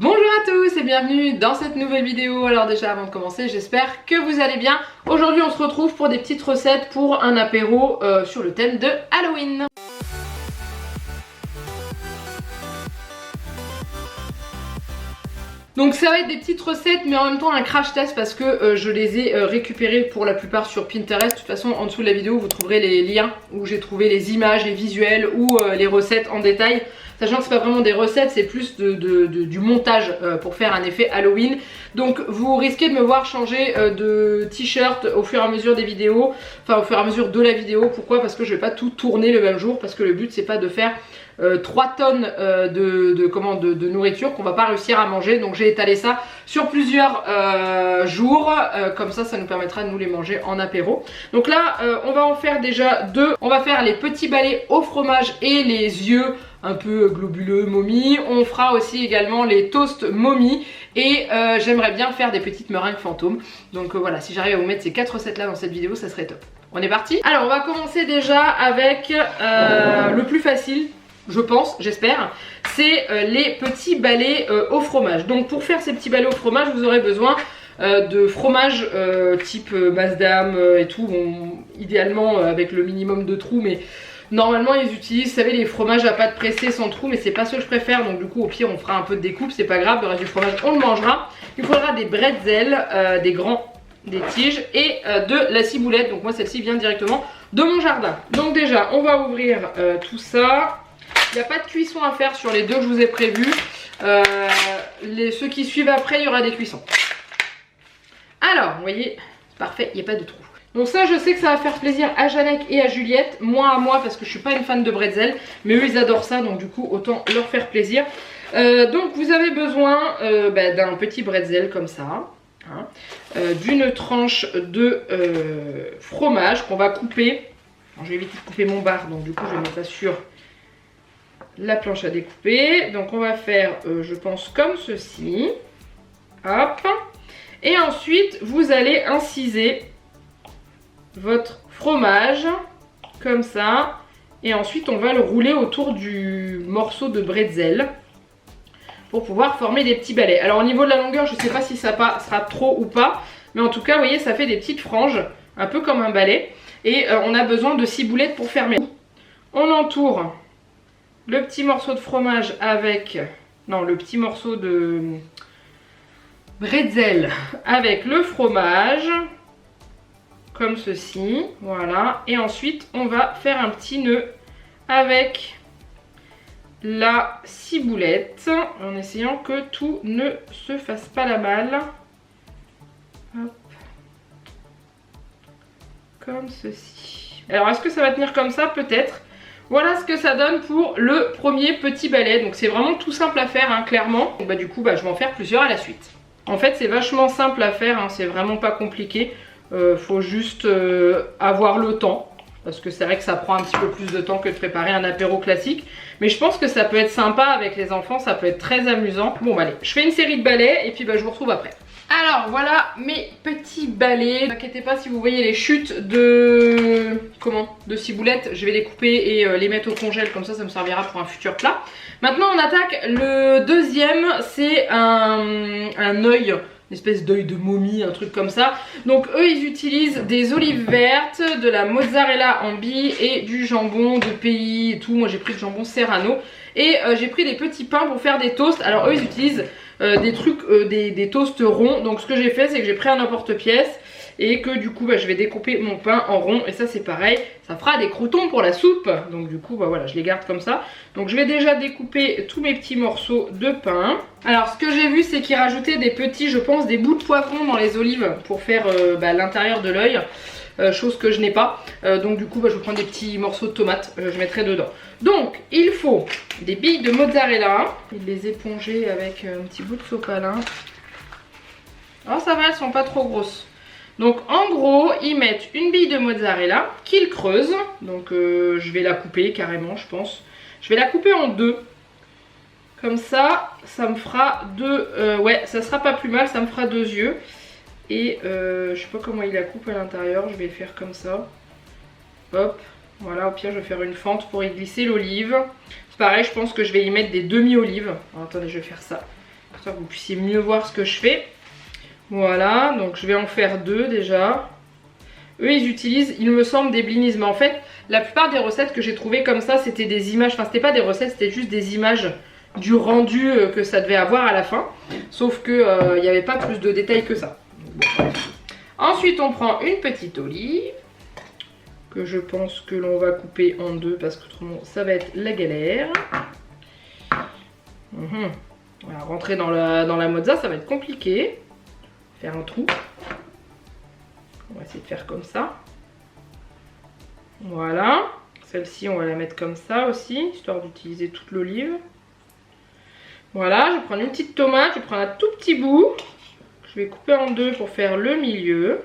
Bonjour à tous et bienvenue dans cette nouvelle vidéo. Alors déjà avant de commencer, j'espère que vous allez bien. Aujourd'hui on se retrouve pour des petites recettes pour un apéro sur le thème de Halloween. Donc ça va être des petites recettes mais en même temps un crash test parce que je les ai récupérées pour la plupart sur Pinterest. De toute façon en dessous de la vidéo vous trouverez les liens où j'ai trouvé les images, les visuels ou les recettes en détail. Sachant que c'est pas vraiment des recettes, c'est plus du montage pour faire un effet Halloween. Donc vous risquez de me voir changer de t-shirt au fur et à mesure des vidéos. Enfin au fur et à mesure de la vidéo. Pourquoi? Parce que je vais pas tout tourner le même jour. Parce que le but c'est pas de faire 3 tonnes de nourriture qu'on va pas réussir à manger. Donc j'ai étalé ça sur plusieurs jours. Comme ça nous permettra de nous les manger en apéro. Donc là on va en faire déjà deux. On va faire les petits balais au fromage et les yeux un peu globuleux momie. On fera aussi également les toasts momie. Et j'aimerais bien faire des petites meringues fantômes. Donc voilà, si j'arrive à vous mettre ces 4 recettes là dans cette vidéo, ça serait top. On est parti? Alors on va commencer déjà avec le plus facile, je pense, j'espère, c'est les petits balais au fromage. Donc pour faire ces petits balais au fromage, vous aurez besoin de fromage type Maasdam et tout, bon, idéalement avec le minimum de trous, mais normalement ils utilisent, vous savez, les fromages à pâte pressée sans trous, mais c'est pas ce que je préfère, donc du coup au pire on fera un peu de découpe, c'est pas grave, le reste du fromage on le mangera. Il faudra des bretzels, des tiges et de la ciboulette, donc moi celle-ci vient directement de mon jardin. Donc déjà on va ouvrir tout ça. Il n'y a pas de cuisson à faire sur les deux que je vous ai prévus. Ceux qui suivent après, il y aura des cuissons. Alors, vous voyez, c'est parfait, il n'y a pas de trou. Donc ça, je sais que ça va faire plaisir à Jeannette et à Juliette, moins à moi parce que je suis pas une fan de bretzel, mais eux ils adorent ça, donc du coup autant leur faire plaisir. Donc vous avez besoin d'un petit bretzel comme ça, hein, d'une tranche de fromage qu'on va couper. Alors, je vais éviter de couper mon bar, donc du coup je vais mettre ça sur la planche à découper. Donc on va faire je pense comme ceci, hop, et ensuite vous allez inciser votre fromage comme ça, et ensuite on va le rouler autour du morceau de bretzel pour pouvoir former des petits balais. Alors au niveau de la longueur, je ne sais pas si ça sera trop ou pas, mais en tout cas vous voyez ça fait des petites franges un peu comme un balai, et on a besoin de 6 boulettes pour fermer. On entoure le petit morceau de fromage avec, non, le petit morceau de bretzel avec le fromage comme ceci, voilà, et ensuite on va faire un petit nœud avec la ciboulette en essayant que tout ne se fasse pas la malle. Hop. Comme ceci. Alors est-ce que ça va tenir comme ça? Peut-être. Voilà ce que ça donne pour le premier petit balai. Donc c'est vraiment tout simple à faire, hein, clairement. Donc, du coup je vais en faire plusieurs à la suite. En fait c'est vachement simple à faire, hein, c'est vraiment pas compliqué. Faut juste avoir le temps, parce que c'est vrai que ça prend un petit peu plus de temps que de préparer un apéro classique, mais je pense que ça peut être sympa avec les enfants, ça peut être très amusant. Bon allez, je fais une série de balais et puis je vous retrouve après. Alors voilà mes petits balais. Ne vous inquiétez pas si vous voyez les chutes de ciboulette, je vais les couper et les mettre au congèle, comme ça me servira pour un futur plat. Maintenant on attaque le deuxième, c'est un œil, une espèce d'œil de momie, un truc comme ça. Donc eux ils utilisent des olives vertes, de la mozzarella en billes et du jambon de pays et tout. Moi j'ai pris du jambon serrano et j'ai pris des petits pains pour faire des toasts. Alors eux ils utilisent des trucs, des toasts ronds. Donc ce que j'ai fait c'est que j'ai pris un emporte-pièce et que du coup je vais découper mon pain en rond, et ça c'est pareil, ça fera des croûtons pour la soupe. Donc du coup voilà, je les garde comme ça. Donc je vais déjà découper tous mes petits morceaux de pain. Alors ce que j'ai vu c'est qu'ils rajoutaient des petits, je pense, des bouts de poivron dans les olives pour faire l'intérieur de l'œil. Chose que je n'ai pas, donc du coup je vais prendre des petits morceaux de tomates, je mettrai dedans. Donc il faut des billes de mozzarella, et les éponger avec un petit bout de sopalin. Alors ça va, elles sont pas trop grosses. Donc en gros ils mettent une bille de mozzarella qu'ils creusent, donc je vais la couper carrément, je pense. Je vais la couper en deux, comme ça, ça me fera deux, ouais ça sera pas plus mal, ça me fera 2 yeux. Et je sais pas comment il la coupe à l'intérieur, je vais faire comme ça. Hop, voilà, au pire je vais faire une fente pour y glisser l'olive. C'est pareil, je pense que je vais y mettre des demi-olives. Attendez, je vais faire ça. pour que vous puissiez mieux voir ce que je fais. Voilà, donc je vais en faire 2 déjà. Eux ils utilisent, il me semble, des blinis, mais en fait la plupart des recettes que j'ai trouvées comme ça c'était des images, enfin c'était pas des recettes, c'était juste des images du rendu que ça devait avoir à la fin, sauf que il n'y avait pas plus de détails que ça. Ensuite on prend une petite olive que je pense que l'on va couper en 2 parce que autrement ça va être la galère. Voilà, rentrer dans la mozza ça va être compliqué. Faire un trou. On va essayer de faire comme ça. Voilà. Celle-ci, on va la mettre comme ça aussi, histoire d'utiliser toute l'olive. Voilà, je vais prendre une petite tomate, je vais prendre un tout petit bout. Je vais couper en 2 pour faire le milieu.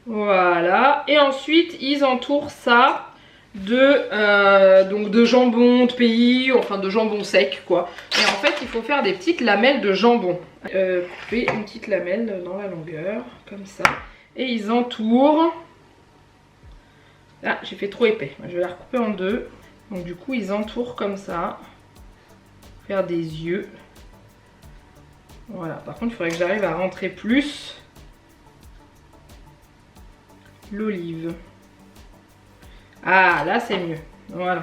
Voilà. Et ensuite, ils entourent ça de jambon de pays, enfin de jambon sec quoi. Et en fait, il faut faire des petites lamelles de jambon. Couper une petite lamelle dans la longueur, comme ça. Et ils entourent. Ah, j'ai fait trop épais. Je vais la recouper en 2. Donc du coup, ils entourent comme ça. Faire des yeux. Voilà. Par contre, il faudrait que j'arrive à rentrer plus l'olive. Ah, là, c'est mieux. Voilà.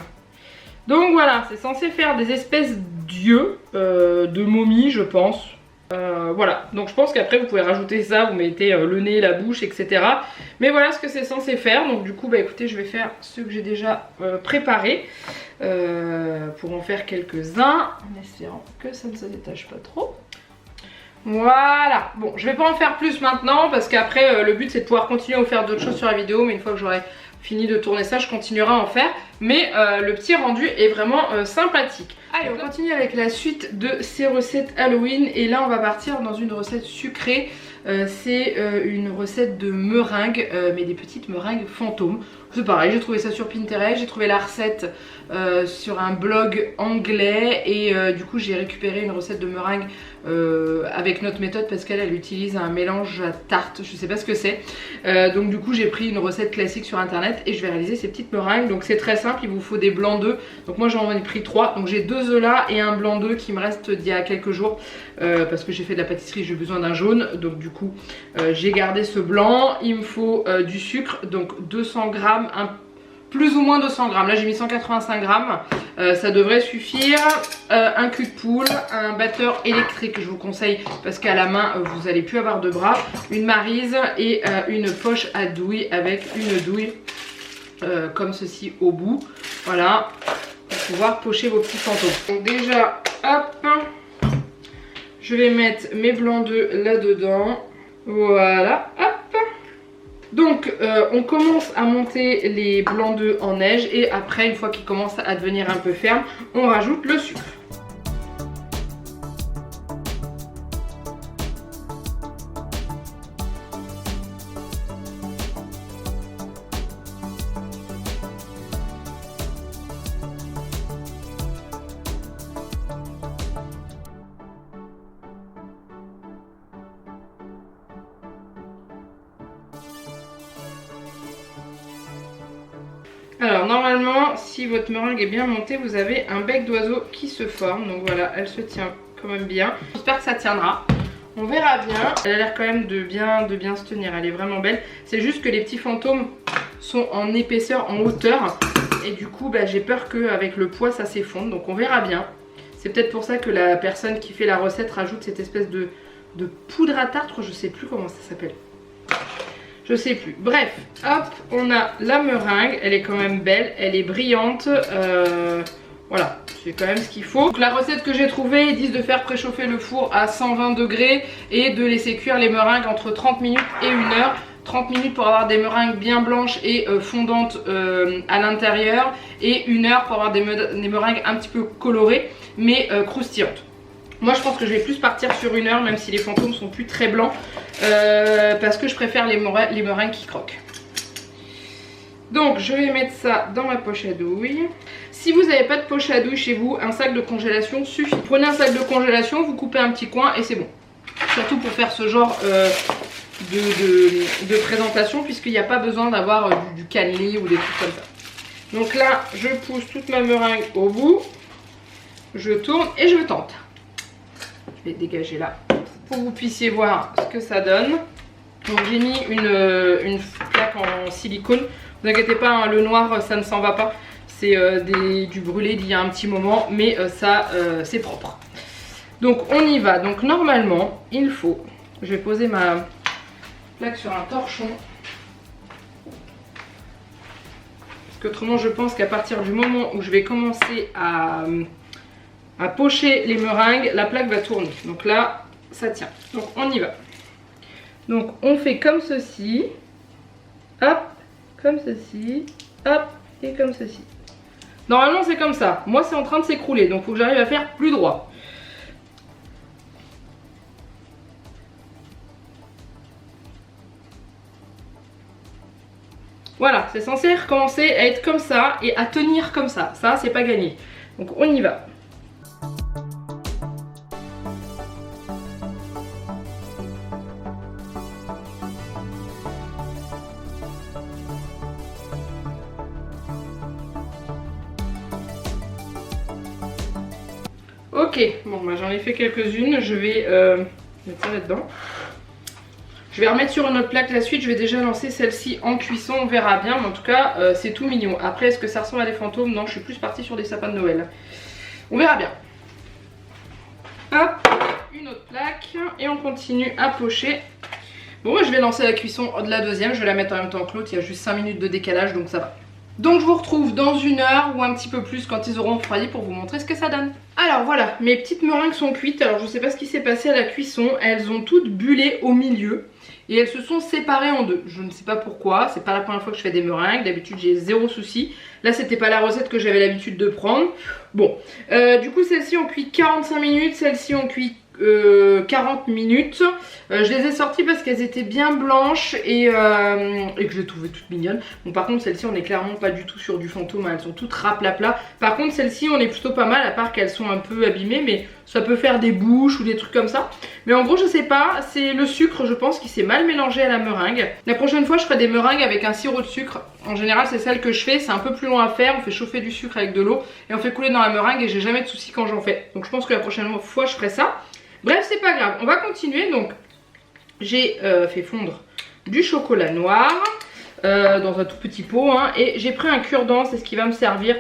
Donc voilà, c'est censé faire des espèces d'yeux, de momies, je pense. Voilà, donc je pense qu'après vous pouvez rajouter ça, vous mettez le nez, la bouche, etc. Mais voilà ce que c'est censé faire. Donc du coup, bah écoutez, je vais faire ceux que j'ai déjà préparés pour en faire quelques-uns, en espérant que ça ne se détache pas trop. Voilà, bon, je vais pas en faire plus maintenant parce qu'après le but c'est de pouvoir continuer à vous faire d'autres choses sur la vidéo, mais une fois que j'aurai fini de tourner ça, je continuerai à en faire. Mais le petit rendu est vraiment sympathique. Allez, on continue avec la suite de ces recettes Halloween. Et là, on va partir dans une recette sucrée. C'est une recette de meringues, mais des petites meringues fantômes. C'est pareil, j'ai trouvé ça sur Pinterest. J'ai trouvé la recette sur un blog anglais. Et du coup, j'ai récupéré une recette de meringues avec notre méthode parce qu'elle utilise un mélange à tarte. Je sais pas ce que c'est. Donc du coup, j'ai pris une recette classique sur internet et je vais réaliser ces petites meringues. Donc c'est très simple, il vous faut des blancs d'œufs. Donc moi j'en ai pris 3. Donc j'ai 2 œufs là et un blanc d'œuf qui me reste d'il y a quelques jours parce que j'ai fait de la pâtisserie, j'ai besoin d'un jaune. Donc du coup j'ai gardé ce blanc. Il me faut du sucre, donc 200 grammes, plus ou moins 200 grammes. Là j'ai mis 185 grammes. Ça devrait suffire. Un cul de poule, un batteur électrique, je vous conseille parce qu'à la main vous n'allez plus avoir de bras. Une maryse et une poche à douille avec une douille comme ceci au bout. Voilà, pour pouvoir pocher vos petits fantômes. Donc déjà, hop, je vais mettre mes blancs d'œufs là-dedans. Voilà, hop. Donc on commence à monter les blancs d'œufs en neige et après, une fois qu'ils commencent à devenir un peu fermes, on rajoute le sucre. Alors normalement, si votre meringue est bien montée, vous avez un bec d'oiseau qui se forme. Donc voilà, elle se tient quand même bien. J'espère que ça tiendra. On verra bien. Elle a l'air quand même de bien se tenir. Elle est vraiment belle. C'est juste que les petits fantômes sont en épaisseur, en hauteur. Et du coup, bah, j'ai peur qu'avec le poids, ça s'effondre. Donc on verra bien. C'est peut-être pour ça que la personne qui fait la recette rajoute cette espèce de poudre à tartre. Je sais plus comment ça s'appelle. Je sais plus. Bref, hop, on a la meringue. Elle est quand même belle, elle est brillante. Voilà, c'est quand même ce qu'il faut. Donc la recette que j'ai trouvée, ils disent de faire préchauffer le four à 120 degrés et de laisser cuire les meringues entre 30 minutes et 1 heure. 30 minutes pour avoir des meringues bien blanches et fondantes à l'intérieur. Et 1 heure pour avoir des meringues un petit peu colorées mais croustillantes. Moi je pense que je vais plus partir sur 1 heure, même si les fantômes sont plus très blancs, parce que je préfère les meringues qui croquent. Donc je vais mettre ça dans ma poche à douille. Si vous n'avez pas de poche à douille chez vous, un sac de congélation suffit. Prenez un sac de congélation, vous coupez un petit coin et c'est bon. Surtout pour faire ce genre de présentation, puisqu'il n'y a pas besoin d'avoir du cannelé ou des trucs comme ça. Donc là je pousse toute ma meringue au bout. Je tourne et je tente. vais dégager là pour que vous puissiez voir ce que ça donne. Donc j'ai mis une plaque en silicone. Ne vous inquiétez pas, hein, le noir ça ne s'en va pas. C'est du brûlé d'il y a un petit moment, mais ça c'est propre. Donc on y va. Donc normalement il faut, je vais poser ma plaque sur un torchon. Parce qu'autrement je pense qu'à partir du moment où je vais commencer à pocher les meringues, la plaque va tourner. Donc là ça tient. Donc on y va. Donc on fait comme ceci. Hop, comme ceci. Hop, et comme ceci. Normalement c'est comme ça. Moi c'est en train de s'écrouler. Donc il faut que j'arrive à faire plus droit. Voilà, c'est censé recommencer à être comme ça et à tenir comme ça. Ça, c'est pas gagné. Donc on y va. Ok, bon bah j'en ai fait quelques-unes. Je vais mettre ça là-dedans. Je vais remettre sur une autre plaque la suite, je vais déjà lancer celle-ci en cuisson, on verra bien, mais en tout cas c'est tout mignon. Après est-ce que ça ressemble à des fantômes? Non, je suis plus partie sur des sapins de Noël. On verra bien. Hop, une autre plaque et on continue à pocher. Bon moi je vais lancer la cuisson de la deuxième, je vais la mettre en même temps que l'autre, il y a juste 5 minutes de décalage donc ça va. Donc je vous retrouve dans 1 heure ou un petit peu plus quand ils auront refroidi pour vous montrer ce que ça donne. Alors voilà, mes petites meringues sont cuites. Alors je sais pas ce qui s'est passé à la cuisson, elles ont toutes bullé au milieu et elles se sont séparées en deux. Je ne sais pas pourquoi, c'est pas la première fois que je fais des meringues, d'habitude j'ai zéro souci. Là c'était pas la recette que j'avais l'habitude de prendre. Bon, du coup celle-ci on cuit 45 minutes, celle-ci on cuit 40 minutes. Je les ai sorties parce qu'elles étaient bien blanches et que je les trouvais toutes mignonnes. Bon par contre celles-ci on est clairement pas du tout sur du fantôme, hein. Elles sont toutes raplapla. Par contre celles-ci on est plutôt pas mal, à part qu'elles sont un peu abîmées, mais ça peut faire des bouches ou des trucs comme ça. Mais en gros je sais pas, c'est le sucre je pense qui s'est mal mélangé à la meringue. La prochaine fois je ferai des meringues avec un sirop de sucre. En général c'est celle que je fais, c'est un peu plus long à faire. On fait chauffer du sucre avec de l'eau et on fait couler dans la meringue et j'ai jamais de soucis quand j'en fais. Donc je pense que la prochaine fois je ferai ça. Bref, c'est pas grave, on va continuer. Donc j'ai fait fondre du chocolat noir dans un tout petit pot, hein, et j'ai pris un cure-dent, c'est ce qui va me servir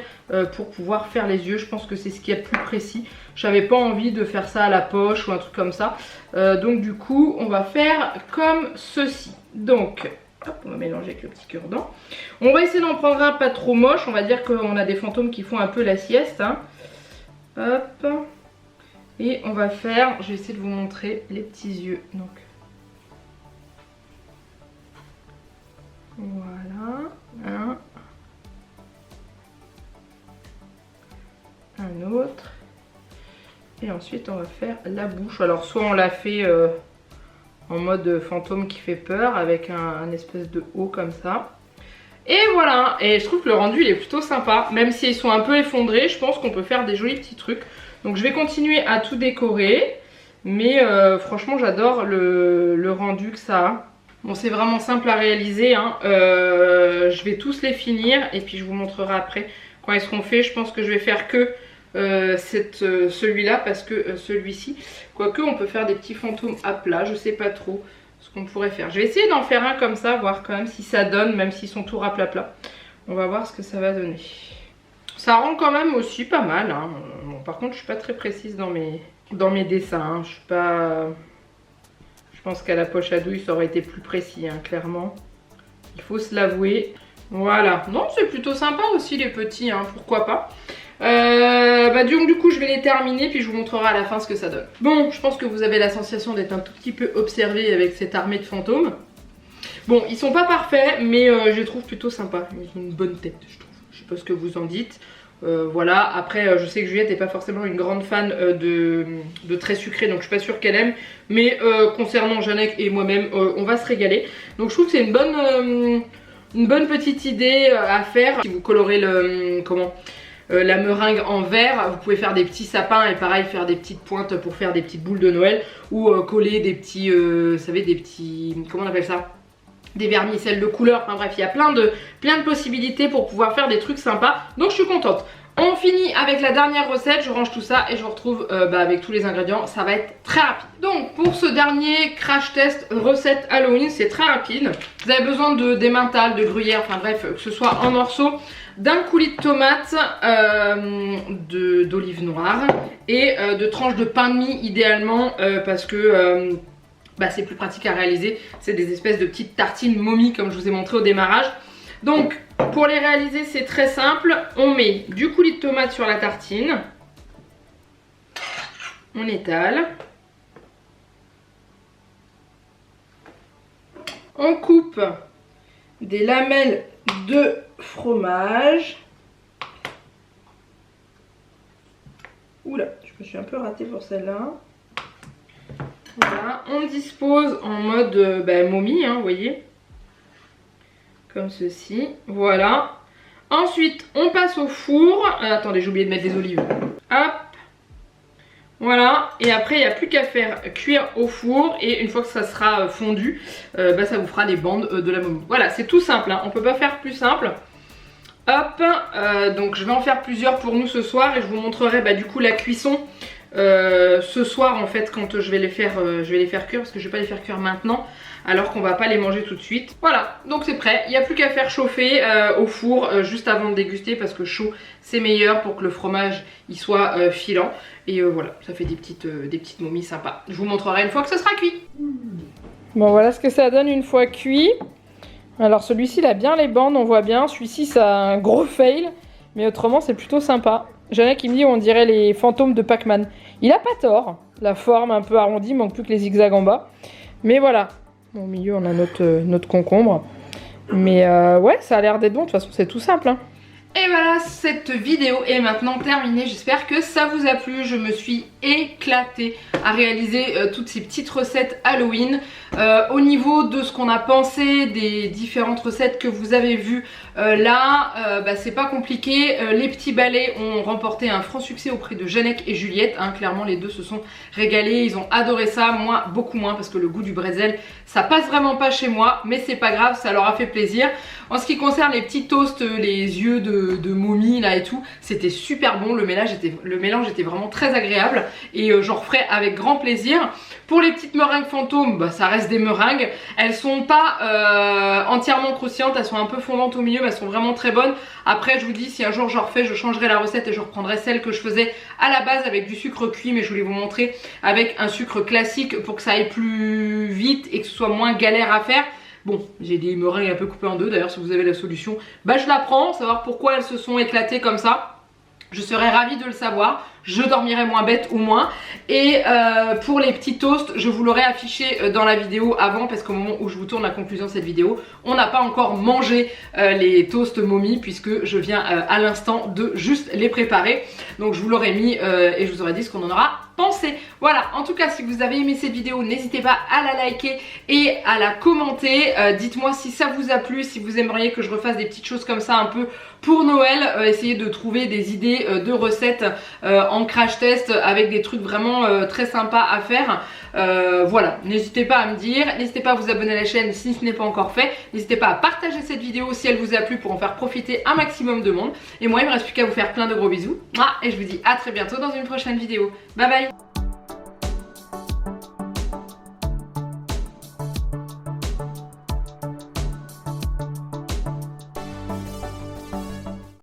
pour pouvoir faire les yeux. Je pense que c'est ce qui est plus précis. J'avais pas envie de faire ça à la poche ou un truc comme ça. Donc du coup, on va faire comme ceci. Donc, hop, on va mélanger avec le petit cure-dent. On va essayer d'en prendre un pas trop moche. On va dire qu'on a des fantômes qui font un peu la sieste, hein. Hop. Et on va faire, je vais essayer de vous montrer les petits yeux. Donc voilà, un autre. Et ensuite on va faire la bouche. Alors soit on l'a fait en mode fantôme qui fait peur avec un espèce de haut comme ça. Et voilà, et je trouve que le rendu il est plutôt sympa. Même s'ils sont un peu effondrés, je pense qu'on peut faire des jolis petits trucs. Donc je vais continuer à tout décorer. Mais franchement j'adore le rendu que ça a. Bon c'est vraiment simple à réaliser, hein. Je vais tous les finir et puis je vous montrerai après quand ils seront faits. Je pense que je vais faire que celui-là parce que celui-ci, quoique on peut faire des petits fantômes à plat, je sais pas trop ce qu'on pourrait faire. Je vais essayer d'en faire un comme ça, voir quand même si ça donne, même s'ils sont tout raplapla. On va voir ce que ça va donner. Ça rend quand même aussi pas mal, hein. Bon, par contre je suis pas très précise dans mes dessins, hein. Je suis pas... Je pense qu'à la poche à douille ça aurait été plus précis, hein, clairement. Il faut se l'avouer. Voilà, non c'est plutôt sympa aussi les petits, hein, pourquoi pas. Donc du coup je vais les terminer puis je vous montrerai à la fin ce que ça donne. Bon, je pense que vous avez la sensation d'être un tout petit peu observé avec cette armée de fantômes. Bon, ils sont pas parfaits mais je les trouve plutôt sympas. Ils ont une bonne tête je trouve. Je sais pas ce que vous en dites. Voilà, après je sais que Juliette n'est pas forcément une grande fan de très sucré, donc je suis pas sûre qu'elle aime. Mais concernant Janek et moi-même, on va se régaler. Donc je trouve que c'est une bonne petite idée à faire. Si vous colorez la meringue en vert, vous pouvez faire des petits sapins et pareil faire des petites pointes pour faire des petites boules de Noël. Ou coller des petits, vous savez, des petits, comment on appelle ça, des vermicelles de couleur. Enfin bref, il y a plein de possibilités pour pouvoir faire des trucs sympas. Donc je suis contente. On finit avec la dernière recette, je range tout ça et je vous retrouve avec tous les ingrédients, ça va être très rapide. Donc pour ce dernier crash test recette Halloween, c'est très rapide. Vous avez besoin d'emmental, de gruyère, enfin bref, que ce soit en morceaux, d'un coulis de tomates, d'olive noire et de tranches de pain de mie idéalement parce que c'est plus pratique à réaliser. C'est des espèces de petites tartines momies comme je vous ai montré au démarrage. Donc pour les réaliser c'est très simple, on met du coulis de tomate sur la tartine, on étale, on coupe des lamelles de fromage, oula je me suis un peu ratée pour celle-là, voilà, on dispose en mode momie, hein, vous voyez, comme ceci, voilà. Ensuite on passe au four, attendez j'ai oublié de mettre des olives, hop, voilà, et après il n'y a plus qu'à faire cuire au four et une fois que ça sera fondu, ça vous fera les bandes de la momie. Voilà, c'est tout simple, hein. On peut pas faire plus simple. Hop, donc je vais en faire plusieurs pour nous ce soir et je vous montrerai du coup la cuisson ce soir en fait quand je vais les faire cuire, parce que je vais pas les faire cuire maintenant alors qu'on va pas les manger tout de suite. Voilà, donc c'est prêt, il n'y a plus qu'à faire chauffer au four juste avant de déguster parce que chaud c'est meilleur pour que le fromage il soit filant. Et voilà, ça fait des petites momies sympas. Je vous montrerai une fois que ce sera cuit. Bon voilà ce que ça donne une fois cuit. Alors celui-ci il a bien les bandes, on voit bien. Celui-ci ça a un gros fail, mais autrement c'est plutôt sympa. J'en ai qui me dit on dirait les fantômes de Pac-Man. Il a pas tort, la forme un peu arrondie, manque plus que les zigzags en bas. Mais voilà, au milieu on a notre concombre. Mais ouais ça a l'air d'être bon, de toute façon c'est tout simple, hein. Et voilà, cette vidéo est maintenant terminée. J'espère que ça vous a plu. Je me suis éclatée à réaliser toutes ces petites recettes Halloween. Au niveau de ce qu'on a pensé des différentes recettes que vous avez vues c'est pas compliqué. Les petits balais ont remporté un franc succès auprès de Jeannette et Juliette, hein. Clairement les deux se sont régalés, ils ont adoré ça. Moi beaucoup moins parce que le goût du bretzel ça passe vraiment pas chez moi, mais c'est pas grave, ça leur a fait plaisir. En ce qui concerne les petits toasts, les yeux de momie là et tout, c'était super bon, le mélange était vraiment très agréable et j'en referai avec grand plaisir. Pour les petites meringues fantômes, ça reste des meringues, elles sont pas entièrement croustillantes, elles sont un peu fondantes au milieu mais elles sont vraiment très bonnes. Après je vous dis si un jour j'en refais, je changerai la recette et je reprendrai celle que je faisais à la base avec du sucre cuit, mais je voulais vous montrer avec un sucre classique pour que ça aille plus vite et que ce soit moins galère à faire. Bon, j'ai des meringues un peu coupées en deux, d'ailleurs si vous avez la solution, je la prends, savoir pourquoi elles se sont éclatées comme ça. Je serais ravie de le savoir, je dormirai moins bête au moins. Et pour les petits toasts, je vous l'aurai affiché dans la vidéo avant parce qu'au moment où je vous tourne la conclusion de cette vidéo, on n'a pas encore mangé les toasts momies puisque je viens à l'instant de juste les préparer. Donc je vous l'aurai mis et je vous aurai dit ce qu'on en aura pensé. Voilà, en tout cas si vous avez aimé cette vidéo, n'hésitez pas à la liker et à la commenter. Dites-moi si ça vous a plu, si vous aimeriez que je refasse des petites choses comme ça un peu pour Noël. Essayez de trouver des idées de recettes en crash test avec des trucs vraiment très sympas à faire. Voilà, n'hésitez pas à me dire, n'hésitez pas à vous abonner à la chaîne si ce n'est pas encore fait, n'hésitez pas à partager cette vidéo si elle vous a plu pour en faire profiter un maximum de monde. Et moi il me reste plus qu'à vous faire plein de gros bisous et je vous dis à très bientôt dans une prochaine vidéo. Bye bye.